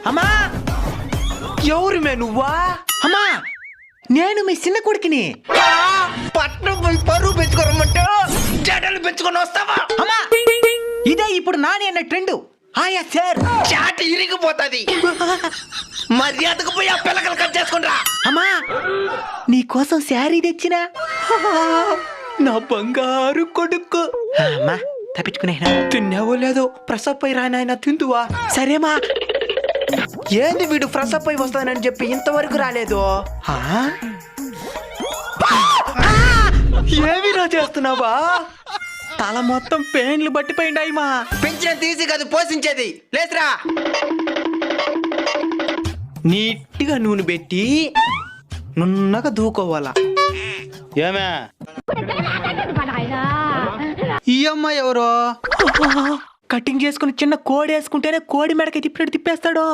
అమ్మా ఎవరు మే నువ్వా? అమ్మా నేను మీ చిన్న కొడుకుని. పట్నం పోయి పరువు పెంచుకోరమ్మంటే జడలు పెంచుకొని వస్తావా? అమ్మా ఇదే ఇప్పుడు నాని అన్న ట్రెండ్. ఆయా సార్ చాట ఇరిగిపోతుంది. మర్యాదకు పోయి ఆ పిల్లకలు కట్ చేసుకుంటా. అమ్మా నీ కోసం శారీ తెచ్చినా. నా బంగారు కొడుకు. అమ్మా తప్పించుకునేనా? తిన్నావో లేదో ప్రసవ్ పై రానాయన తిందువా? సరేమా. ఏంది వీడు ఫ్రెష్ అప్ అయి వస్తానని చెప్పి ఇంతవరకు రాలేదు? ఏమిరా చేస్తున్నావా? తల మొత్తం పెయిన్లు పట్టిపోయిండాయి మా. పెంచిన తీసి కాదు పోషించేది. లేదురా, నీట్గా నూనె పెట్టి నున్నగా దూకోవాలా. ఏమే ఈ అమ్మాయి ఎవరో? కటింగ్ చేసుకుని చిన్న కోడి వేసుకుంటేనే కోడి మెడకి తిప్పినట్టు తిప్పేస్తాడు.